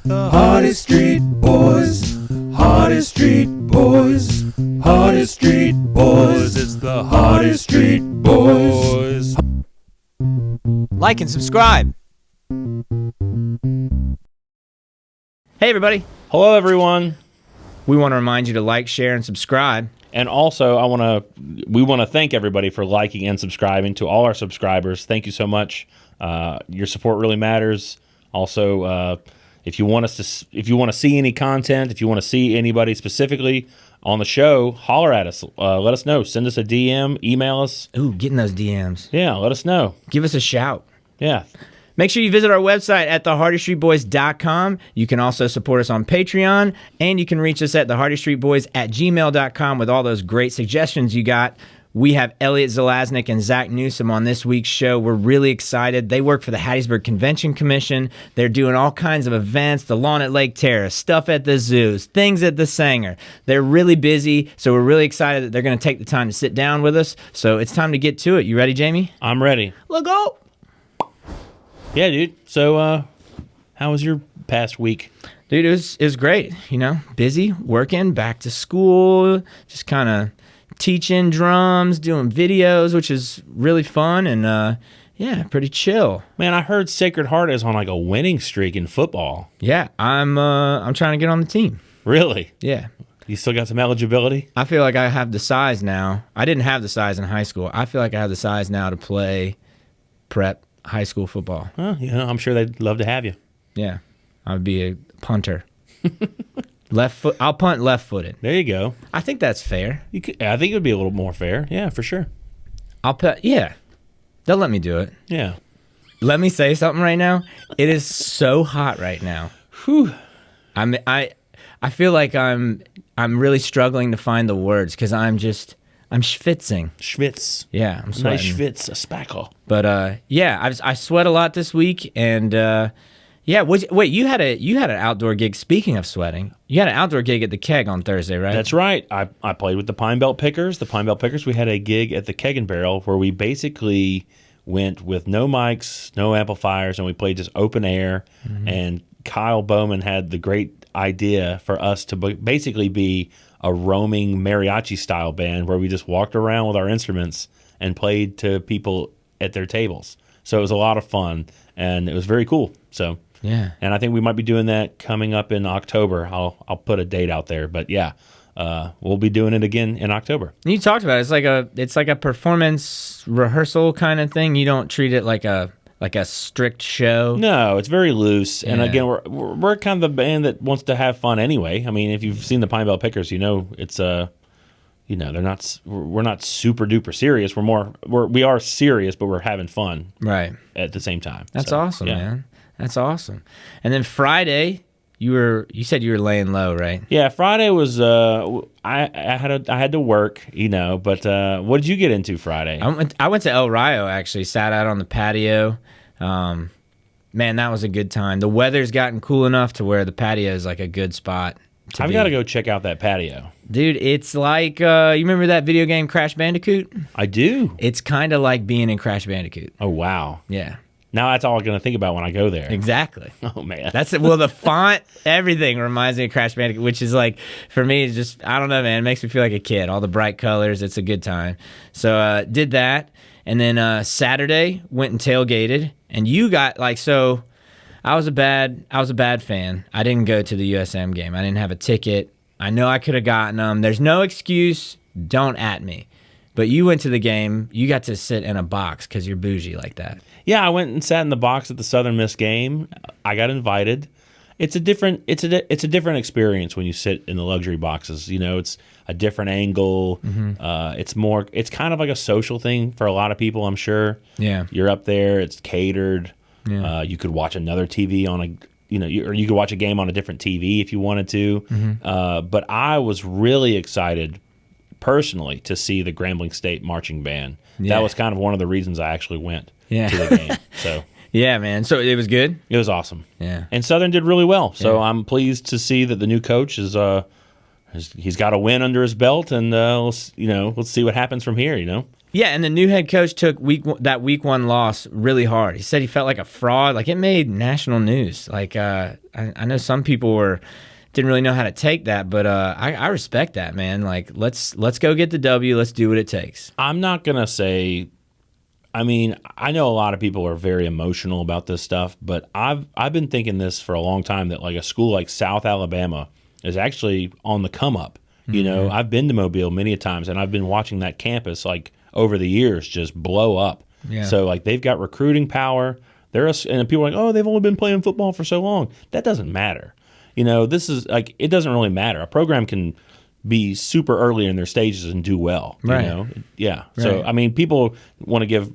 The hottest street boys, hottest street boys, hottest street boys. It's the hottest street boys. Like and subscribe. Hey everybody. Hello everyone. We want to remind you to like, share, and subscribe. And also we want to thank everybody for liking and subscribing. To all our subscribers, thank you so much. Your support really matters. Also, if you want to see any content, if you want to see anybody specifically on the show, holler at us. Let us know. Send us a DM, email us. Ooh, getting those DMs. Yeah, let us know. Give us a shout. Yeah. Make sure you visit our website at thehardystreetboys.com. You can also support us on Patreon, and you can reach us at thehardystreetboys@gmail.com with all those great suggestions you got. We have Elliot, Zalaznik, and Zach Newsome on this week's show. We're really excited. They work for the Hattiesburg Convention Commission. They're doing all kinds of events, the lawn at Lake Terrace, stuff at the zoos, things at the Sanger. They're really busy, so we're really excited that they're going to take the time to sit down with us. So it's time to get to it. You ready, Jamie? I'm ready. Let's go. Yeah, dude. So, how was your past week? Dude, it was great. You know, busy, working, back to school, just kind of teaching drums, doing videos, which is really fun, and yeah, pretty chill. Man, I heard Sacred Heart is on like a winning streak in football. Yeah, I'm trying to get on the team. Really? Yeah. You still got some eligibility? I feel like I have the size now. I didn't have the size in high school. I feel like I have the size now to play prep high school football. Well, you know, I'm sure they'd love to have you. Yeah, I would be a punter. Left foot. I'll punt left-footed. There you go. I think that's fair. I think it would be a little more fair. Yeah, for sure. I'll put. Yeah, they'll let me do it. Yeah. Let me say something right now. It is so hot right now. Whew. I feel like I'm really struggling to find the words because I'm schwitzing. Schwitz. Yeah, I'm sweating. Nice schwitz, a spackle. But yeah, I sweat a lot this week, and yeah. Wait, you had an outdoor gig. Speaking of sweating, you had an outdoor gig at the Keg on Thursday, right? That's right. I played with the Pine Belt Pickers. The Pine Belt Pickers. We had a gig at the Keg and Barrel where we basically went with no mics, no amplifiers, and we played just open air. Mm-hmm. And Kyle Bowman had the great idea for us to basically be a roaming mariachi style band where we just walked around with our instruments and played to people at their tables. So it was a lot of fun and it was very cool. So yeah, and I think we might be doing that coming up in October. I'll put a date out there, but yeah, we'll be doing it again in October. You talked about it. It's like a performance rehearsal kind of thing. You don't treat it like a strict show. No, it's very loose. Yeah. And again, we're kind of the band that wants to have fun anyway. I mean, if you've seen the Pine Belt Pickers, you know it's you know we're not super duper serious. We are serious, but we're having fun right at the same time. That's so, awesome, yeah. Man. That's awesome. And then Friday, you said you were laying low, right? Yeah, Friday was I had to work, you know. But what did you get into Friday? I went to El Rio actually. Sat out on the patio. Man, that was a good time. The weather's gotten cool enough to where the patio is like a good spot. I've got to go check out that patio. Dude, it's like, you remember that video game Crash Bandicoot? I do. It's kind of like being in Crash Bandicoot. Oh, wow. Yeah. Now that's all I'm going to think about when I go there. Exactly. Oh, man. That's it. Well, the font, everything reminds me of Crash Bandicoot, which is like, for me, it's just, I don't know, man. It makes me feel like a kid. All the bright colors. It's a good time. So, did that. And then Saturday, went and tailgated. And you got, like, so I was a bad fan. I didn't go to the USM game. I didn't have a ticket. I know I could have gotten them. There's no excuse. Don't at me. But you went to the game. You got to sit in a box because you're bougie like that. Yeah, I went and sat in the box at the Southern Miss game. I got invited. It's a different experience when you sit in the luxury boxes. You know, it's a different angle. Mm-hmm. It's kind of like a social thing for a lot of people, I'm sure. Yeah, you're up there. It's catered. Yeah. You could watch another TV on or you could watch a game on a different TV if you wanted to. Mm-hmm. But I was really excited personally to see the Grambling State Marching Band. Yeah. That was kind of one of the reasons I actually went to the game. So yeah, man. So it was good? It was awesome. Yeah. And Southern did really well. So I'm pleased to see that the new coach he's got a win under his belt, and let's see what happens from here, you know. Yeah, and the new head coach took that week one loss really hard. He said he felt like a fraud. Like, it made national news. Like, I know some people didn't really know how to take that, but I respect that, man. Like, let's go get the W. Let's do what it takes. I'm not gonna say. I mean, I know a lot of people are very emotional about this stuff, but I've been thinking this for a long time, that like a school like South Alabama is actually on the come up. You know, I've been to Mobile many a times, and I've been watching that campus like over the years just blow up. Yeah. So like they've got recruiting power. And people are like, oh, they've only been playing football for so long. That doesn't matter. You know, this is like, it doesn't really matter. A program can be super early in their stages and do well. Right. You know? Yeah. Right. So I mean, people want to give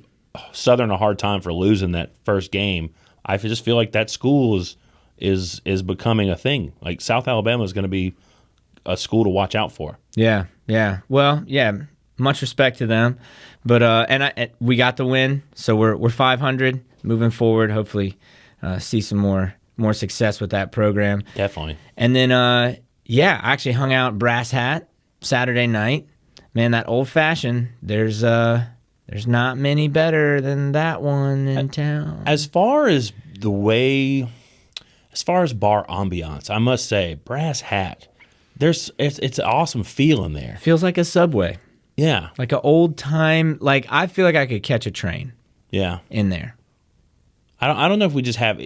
Southern a hard time for losing that first game. I just feel like that school is becoming a thing. Like South Alabama is going to be a school to watch out for. Yeah. Well, yeah. Much respect to them, but we got the win, so we're 500 moving forward. Hopefully, see some more success with that program. Definitely. And then, I actually hung out Brass Hat Saturday night. Man, that old fashioned. There's not many better than that one in town. As far as bar ambiance, I must say, Brass Hat. It's an awesome feeling there. Feels like a Subway. Yeah. Like an old time, like I feel like I could catch a train. Yeah. In there. I don't know if we just have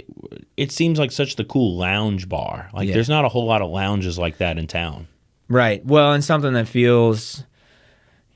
it seems like such the cool lounge bar. Like there's not a whole lot of lounges like that in town. Right. Well, and something that feels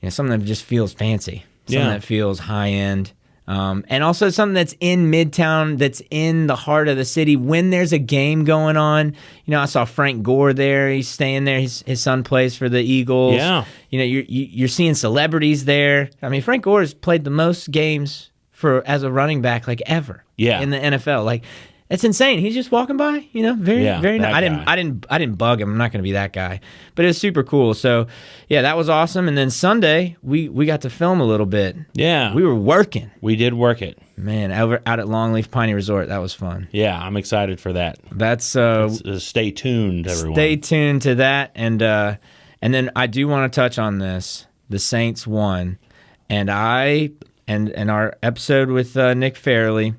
something that just feels fancy. Something that feels high end. And also something that's in Midtown, that's in the heart of the city. When there's a game going on, I saw Frank Gore there. He's staying there. His son plays for the Eagles. Yeah. You're seeing celebrities there. I mean, Frank Gore has played the most games as a running back like ever. Yeah. In the NFL, like. It's insane. He's just walking by, very nice. I didn't bug him. I'm not going to be that guy, but it was super cool. So, yeah, that was awesome. And then Sunday, we got to film a little bit. Yeah, we were working. We did work it, man. Out at Longleaf Piney Resort, that was fun. Yeah, I'm excited for that. That's stay tuned, everyone. Stay tuned to that, and then I do want to touch on this. The Saints won, and our episode with Nick Fairley.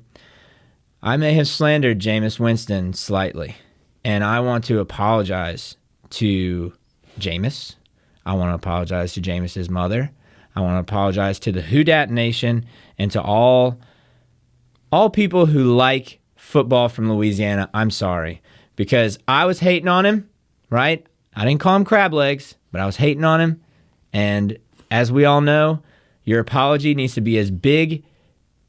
I may have slandered Jameis Winston slightly, and I want to apologize to Jameis. I want to apologize to Jameis's mother. I want to apologize to the Who Dat Nation and to all people who like football from Louisiana. I'm sorry, because I was hating on him, right? I didn't call him crab legs, but I was hating on him, and as we all know, your apology needs to be as big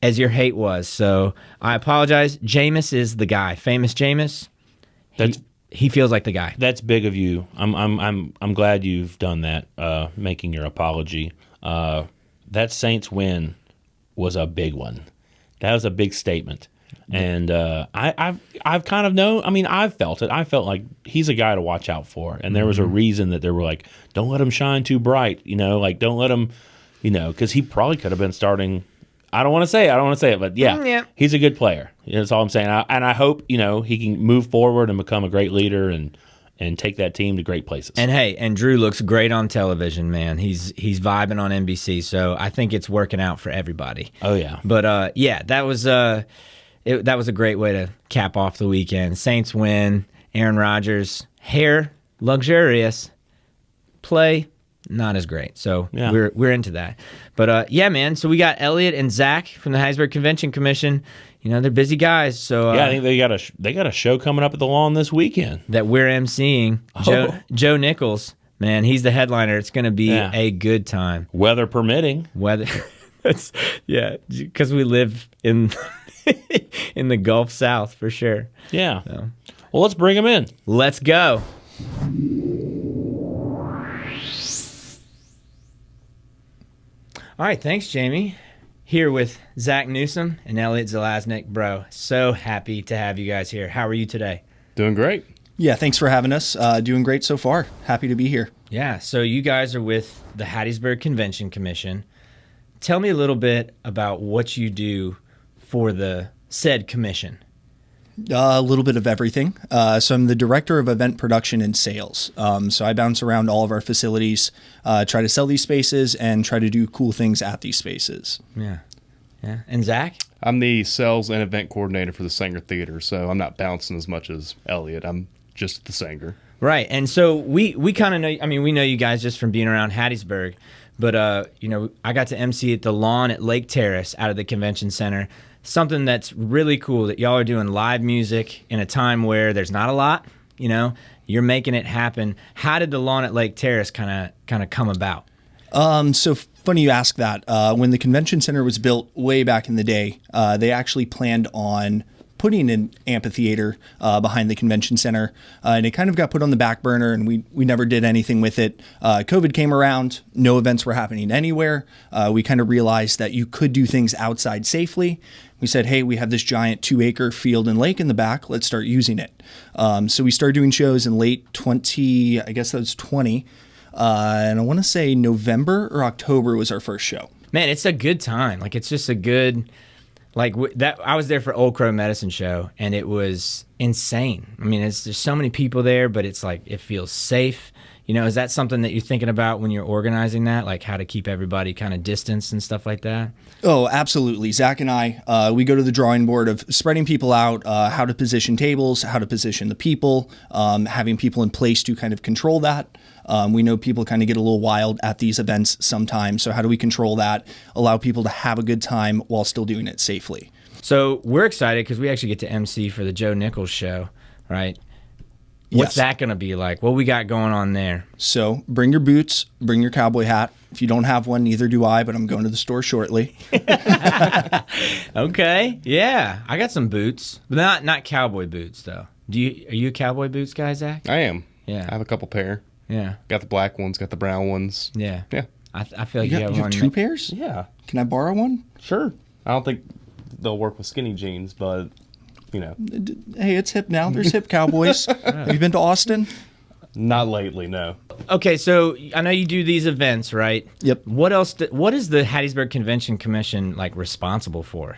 as your hate was. So I apologize. Jameis is the guy. Famous Jameis. He feels like the guy. That's big of you. I'm glad you've done that, making your apology. That Saints win was a big one. That was a big statement. And I've kind of known. I mean, I've felt it. I felt like he's a guy to watch out for. And there was a reason that they were like, don't let him shine too bright. Like don't let him, because he probably could have been starting. I don't want to say it, but yeah, he's a good player. That's all I'm saying. And I hope, he can move forward and become a great leader and take that team to great places. And hey, and Drew looks great on television, man. He's vibing on NBC, so I think it's working out for everybody. Oh yeah. But that was a great way to cap off the weekend. Saints win. Aaron Rodgers, hair luxurious, play not as great. So we're into that. But man, so we got Elliot and Zach from the Hattiesburg Convention Commission. They're busy guys. So I think they got a show coming up at the Lawn this weekend that we're emceeing. Joe Nichols, man, he's the headliner. It's going to be a good time, weather permitting. That's because we live in in the Gulf South for sure. Yeah. So. Well, let's bring them in. Let's go. All right, thanks, Jamie. Here with Zach Newsome and Elliot Zalaznik. Bro, so happy to have you guys here. How are you today? Doing great. Yeah, thanks for having us. Doing great so far. Happy to be here. Yeah, so you guys are with the Hattiesburg Convention Commission. Tell me a little bit about what you do for the said commission. A little bit of everything. So I'm the director of event production and sales. So I bounce around all of our facilities, try to sell these spaces and try to do cool things at these spaces. Yeah. Yeah. And Zach? I'm the sales and event coordinator for the Sanger Theater, so I'm not bouncing as much as Elliot. I'm just the Sanger. Right. And so we kind of know, I mean, we know you guys just from being around Hattiesburg, but, I got to MC at the lawn at Lake Terrace out of the convention center. Something that's really cool that y'all are doing live music in a time where there's not a lot, you're making it happen. How did the lawn at Lake Terrace kind of come about? So funny you ask that. When the convention center was built way back in the day, they actually planned on putting an amphitheater behind the convention center, and it kind of got put on the back burner, and we never did anything with it. COVID came around, no events were happening anywhere. We kind of realized that you could do things outside safely. We said, hey, we have this giant 2-acre field and lake in the back. Let's start using it. So we started doing shows in late 20, I guess that was 20. And I want to say November or October was our first show. Man, it's a good time. Like, it's just a good, that. I was there for Old Crow Medicine Show, and it was insane. I mean, there's so many people there, but it's like, it feels safe. Is that something that you're thinking about when you're organizing that? Like how to keep everybody kind of distanced and stuff like that? Oh, absolutely. Zach and I, we go to the drawing board of spreading people out, how to position tables, how to position the people, having people in place to kind of control that. We know people kind of get a little wild at these events sometimes. So how do we control that, allow people to have a good time while still doing it safely? So we're excited because we actually get to MC for the Joe Nichols show, right? What's that going to be like? What we got going on there? So bring your boots, bring your cowboy hat. If you don't have one, neither do I, but I'm going to the store shortly. Okay. Yeah. I got some boots, but not cowboy boots though. Are you a cowboy boots guy, Zach? I am. Yeah. I have a couple pair. Yeah. Got the black ones, got the brown ones. Yeah. Yeah. I feel like you have you one. have 2 pairs? Yeah. Can I borrow one? Sure. I don't think they'll work with skinny jeans, but, Hey, it's hip now. There's hip cowboys. Have you been to Austin? Not lately, no. Okay, so I know you do these events, right? Yep. What else? What is the Hattiesburg Convention Commission responsible for?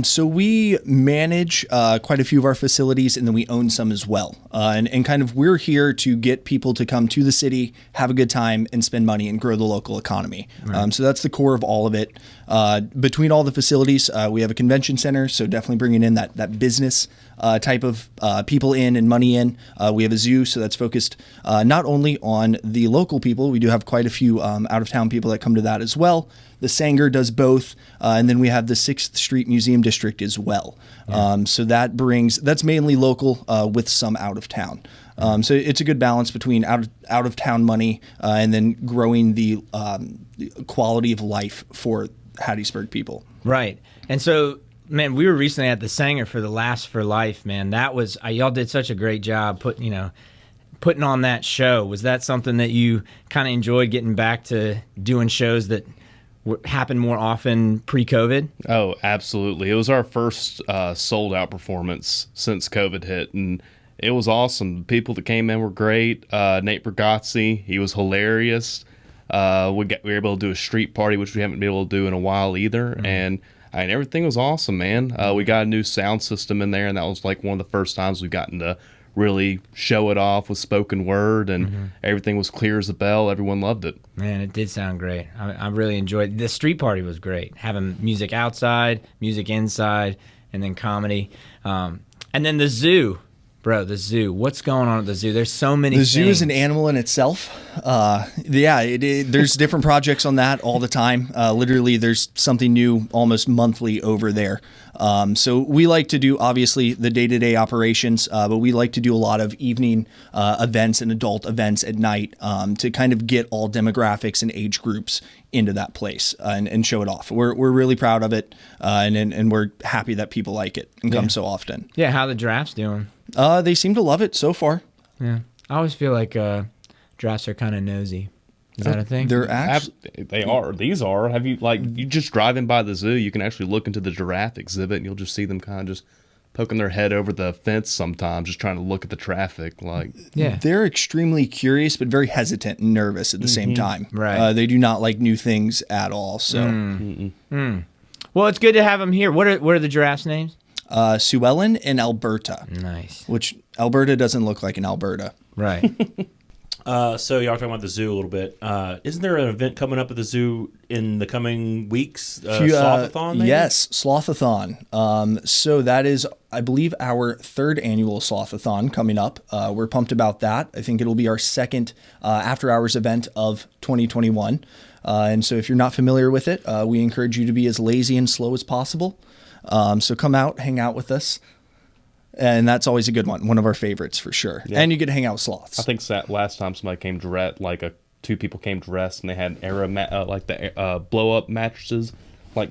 So we manage quite a few of our facilities, and then we own some as well. And kind of we're here to get people to come to the city, have a good time, and spend money and grow the local economy. Right. So that's the core of all of it. Between all the facilities, we have a convention center, so definitely bringing in that business type of people in and money in. We have a zoo, so that's focused not only on the local people. We do have quite a few out-of-town people that come to that as well. The Sanger does both, and then we have the 6th Street Museum District as well. Yeah. So that's mainly local with some out-of-town. So it's a good balance between out-of-town money and then growing the quality of life for Hattiesburg people. Right. And so, man, we were recently at the Sanger for the Last for Life, man. That was, y'all did such a great job putting on that show. Was that something that you kind of enjoyed, getting back to doing shows that happened more often pre-COVID? Oh, absolutely. It was our first sold-out performance since COVID hit, and it was awesome. The people that came in were great. Nate Bergazzi, he was hilarious. We were able to do a street party, which we haven't been able to do in a while either, and everything was awesome, man. We got a new sound system in there, and that was like one of the first times we've gotten to really show it off with spoken word, and everything was clear as a bell. Everyone loved it. Man, it did sound great. I really enjoyed it. The street party was great. Having music outside, music inside, and then comedy. And then the zoo. Bro, the zoo. What's going on at the zoo? There's so many things. The zoo is an animal in itself. There's different projects on that all the time. Literally, there's something new almost monthly over there. So we like to do, obviously, the day-to-day operations, but we like to do a lot of evening events and adult events at night to kind of get all demographics and age groups into that place and show it off. We're really proud of it, and we're happy that people like it and come so often. Yeah, how the giraffes doing? They seem to love it so far. Yeah, I always feel like giraffes are kind of nosy. Is that a thing? They're actually They are. These are. Have you you just driving by the zoo? You can actually look into the giraffe exhibit, and you'll just see them kind of just poking their head over the fence sometimes, just trying to look at the traffic. They're extremely curious, but very hesitant and nervous at the same time. Right. They do not like new things at all. So, Well, it's good to have them here. What are the giraffes' names? Sue Ellen, and Alberta. Nice. Which Alberta doesn't look like an Alberta. Right. So y'all talking about the zoo a little bit. Isn't there an event coming up at the zoo in the coming weeks? Slothathon, maybe? Yes, Slothathon. So that is, I believe, our third annual Slothathon coming up. We're pumped about that. I think it'll be our second after-hours event of 2021. And so if you're not familiar with it, we encourage you to be as lazy and slow as possible. So come out, hang out with us. And that's always a good one of our favorites for sure. Yeah. And you get to hang out with sloths. I think last time somebody came dressed, two people came dressed, and they had blow up mattresses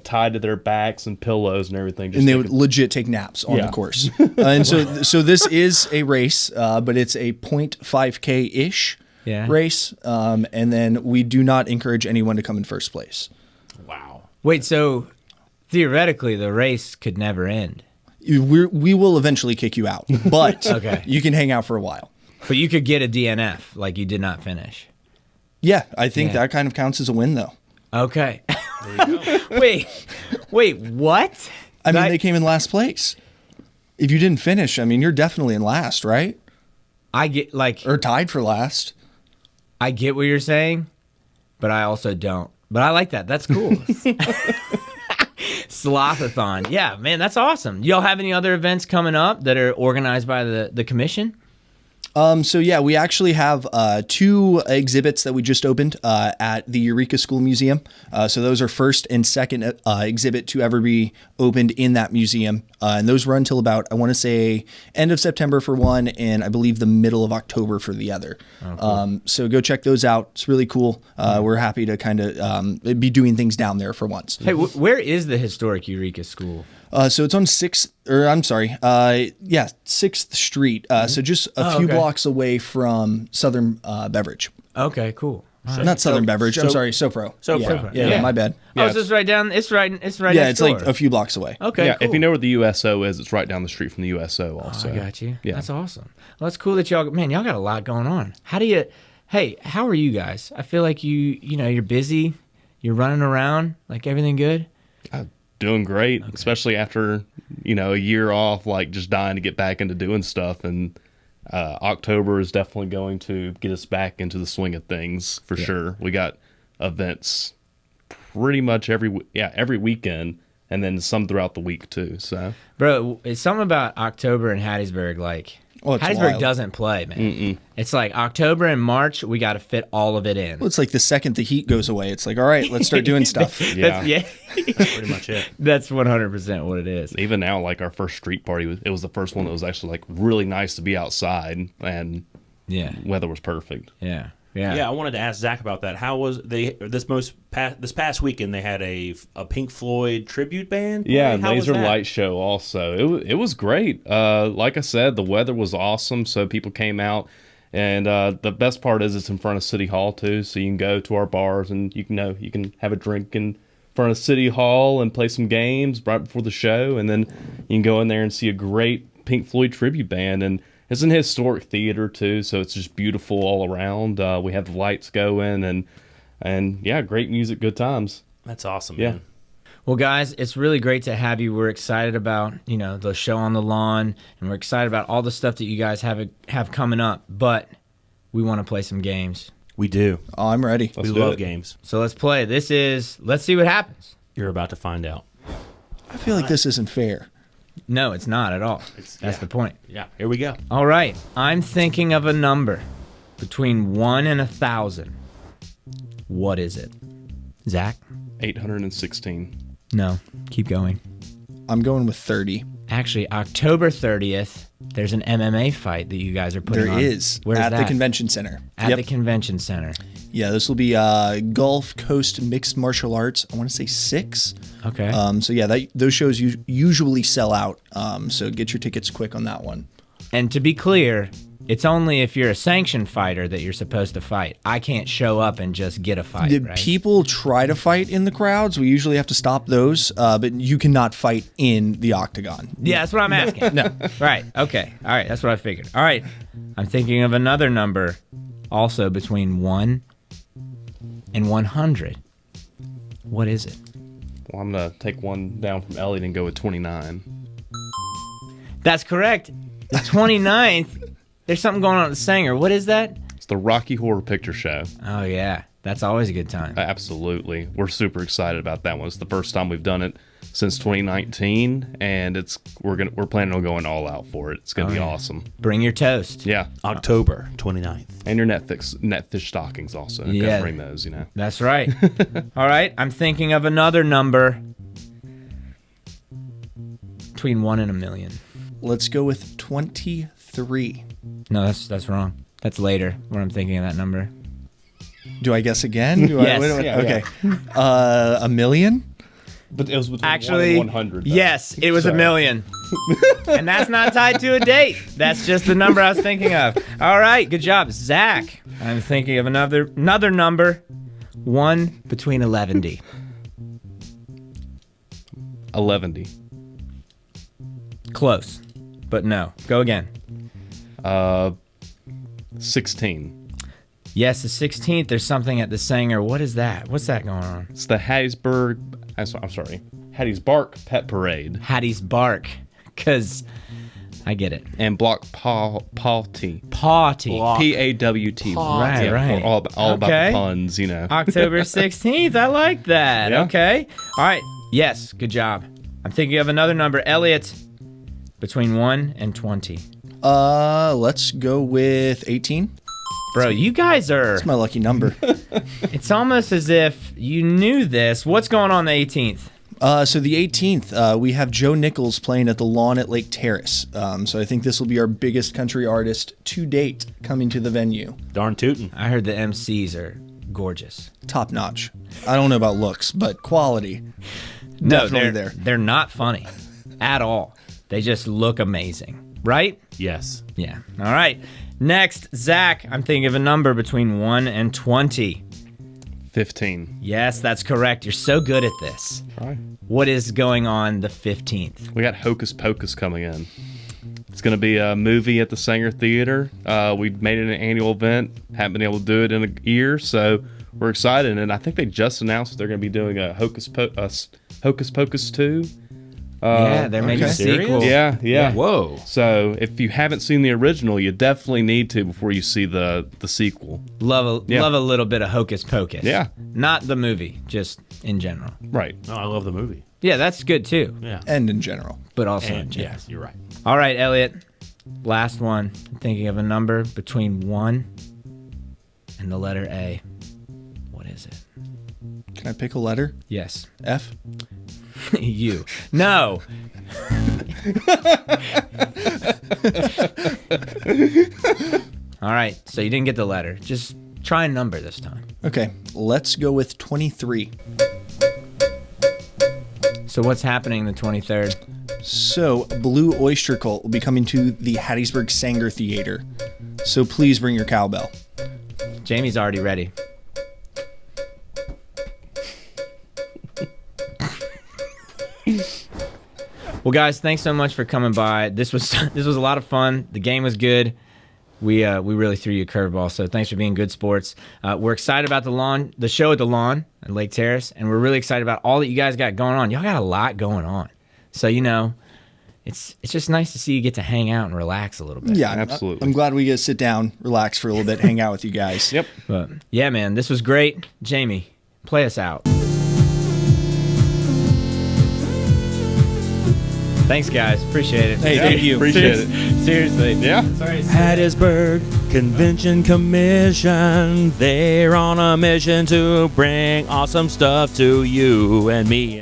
tied to their backs and pillows and everything. And they would legit take naps on the course. And so this is a race, but it's a 0.5K ish race. And then we do not encourage anyone to come in first place. Wow. Wait, so theoretically the race could never end. We will eventually kick you out, but Okay. you can hang out for a while. But you could get a DNF, like you did not finish. Yeah, I think that kind of counts as a win, though. Okay. There you go. Wait, what? I mean, they came in last place. If you didn't finish, I mean, you're definitely in last, right? I get or tied for last. I get what you're saying, but I also don't. But I like that. That's cool. Slothathon. Yeah, man, that's awesome. Y'all have any other events coming up that are organized by the commission? So yeah, we actually have 2 exhibits that we just opened at the Eureka School Museum. So those are first and second exhibit to ever be opened in that museum. And those run till about, I want to say, end of September for one, and I believe the middle of October for the other. Oh, cool. So go check those out. It's really cool. We're happy to kind of be doing things down there for once. Hey, where is the historic Eureka School? So it's on 6th Street. So just a few blocks away from Southern Beverage. Okay, cool. Not Southern Beverage. I'm sorry, SoPro. SoPro. Yeah, my bad. Oh, so it's right down. It's right. It's right. Yeah, next it's door. like a few blocks away. Okay. Yeah, cool. if you know where the USO is, it's right down the street from the USO. Also, I got you. Yeah, that's awesome. Well, that's cool that y'all got a lot going on. How are you guys? I feel like you're busy. You're running around. Like everything good? Doing great, especially after a year off, just dying to get back into doing stuff. And October is definitely going to get us back into the swing of things for sure. We got events pretty much every weekend, and then some throughout the week too. So, bro, it's something about October in Hattiesburg. Hattiesburg wild. doesn't play, man. It's like October and March, we got to fit all of it in. Well, it's like the second the heat goes away, it's like, all right, let's start doing stuff. That's pretty much it. That's 100% what it is. Even now, our first street party, it was the first one that was actually really nice to be outside, and weather was perfect. Yeah. I wanted to ask Zach about that. How was this past weekend? They had a Pink Floyd tribute band. Yeah, laser light show. Also, it was great. Like I said, the weather was awesome, so people came out, and the best part is it's in front of City Hall too. So you can go to our bars and you can have a drink in front of City Hall and play some games right before the show, and then you can go in there and see a great Pink Floyd tribute band. And it's an historic theater too, so it's just beautiful all around. We have the lights going, and yeah, great music, good times. That's awesome, yeah. Man. Well, guys, it's really great to have you. We're excited about the show on the lawn, and we're excited about all the stuff that you guys have coming up. But we want to play some games. We do. Oh, I'm ready. We love games. So let's play. Let's see what happens. You're about to find out. I feel like this isn't fair. No, it's not at all. That's the point. Yeah, here we go. All right. I'm thinking of a number between 1 and 1,000. What is it? Zach? 816. No. Keep going. I'm going with 30. Actually, October 30th, there's an MMA fight that you guys are putting on. There is. Where's at that? The convention center. At the convention center. Yeah, this will be Gulf Coast Mixed Martial Arts. I want to say 6. Okay. So yeah, those shows usually sell out. So get your tickets quick on that one. And to be clear, it's only if you're a sanctioned fighter that you're supposed to fight. I can't show up and just get a fight, right? People try to fight in the crowds. We usually have to stop those, but you cannot fight in the octagon. Yeah, that's what I'm asking. No. Right. Okay. All right. That's what I figured. All right. I'm thinking of another number also between 1 and 100. What is it? Well, I'm going to take one down from Elliot and go with 29. That's correct. The 29th. There's something going on at the Sanger. What is that? It's the Rocky Horror Picture Show. Oh, yeah. That's always a good time. Absolutely. We're super excited about that one. It's the first time we've done it since 2019, and we're planning on going all out for it. It's going to be awesome. Bring your toast. Yeah. October 29th. And your netfish stockings also. Yeah. Gotta bring those, you know. That's right. All right. I'm thinking of another number between 1 and 1 million. Let's go with 23. No, that's wrong. That's later when I'm thinking of that number. Do I guess again? Yes. Okay. 1 million? But it was between Actually, 1 and 100. Though. Yes, it was 1 million. And that's not tied to a date. That's just the number I was thinking of. All right, good job. Zach, I'm thinking of another number. 1 between 11. 11. Close, but no. Go again. 16. Yes, the 16th. There's something at the Sanger. What is that? What's that going on? It's the Hattiesburg Pet Parade. Hattie's Bark. Because I get it. And Block Pawty. Party. P-A-W-T. Right, Yeah, right. All about the puns, you know. October 16th. I like that. Yeah. Okay. All right. Yes, good job. I'm thinking of another number. Elliot, between 1 and 20. Let's go with 18. Bro, you guys are... That's my lucky number. It's almost as if you knew this. What's going on the 18th? So the 18th, we have Joe Nichols playing at the Lawn at Lake Terrace. So I think this will be our biggest country artist to date coming to the venue. Darn tootin'. I heard the MCs are gorgeous. Top notch. I don't know about looks, but quality. No, Definitely they're not funny at all. They just look amazing, right? Yes. Yeah. All right. Next, Zach, I'm thinking of a number between 1 and 20. 15. Yes, that's correct. You're so good at this. All right. What is going on the 15th? We got Hocus Pocus coming in. It's going to be a movie at the Sanger Theater. We made it an annual event. Haven't been able to do it in a year, so we're excited. And I think they just announced they're going to be doing a Hocus Pocus 2. Yeah, they're making a Serious? sequel. Yeah. Whoa. So if you haven't seen the original, you definitely need to before you see the sequel. Love a little bit of Hocus Pocus. Yeah. Not the movie, just in general. Right. No, I love the movie. Yeah, that's good too. Yeah. And in general. But also in And, general. yes, you're right. All right, Elliot. Last one. I'm thinking of a number between 1 and the letter A. What is it? Can I pick a letter? Yes. F? You. No. All right. So you didn't get the letter. Just try a number this time. Okay, let's go with 23. So what's happening the 23rd? So, Blue Oyster Cult will be coming to the Hattiesburg Sanger Theater. So please bring your cowbell. Jamie's already ready. Well, guys, thanks so much for coming by. This was a lot of fun. The game was good. We really threw you a curveball, so thanks for being good sports. We're excited about the show at the Lawn at Lake Terrace, and we're really excited about all that you guys got going on. Y'all got a lot going on, so it's just nice to see you get to hang out and relax a little bit. Yeah, Absolutely. I'm glad we get to sit down, relax for a little bit, hang out with you guys. Yep. But yeah, man, this was great. Jamie, play us out. Thanks, guys. Appreciate it. Hey, thank you. Appreciate it. Seriously. Yeah. Sorry. Hattiesburg Convention Commission. They're on a mission to bring awesome stuff to you and me.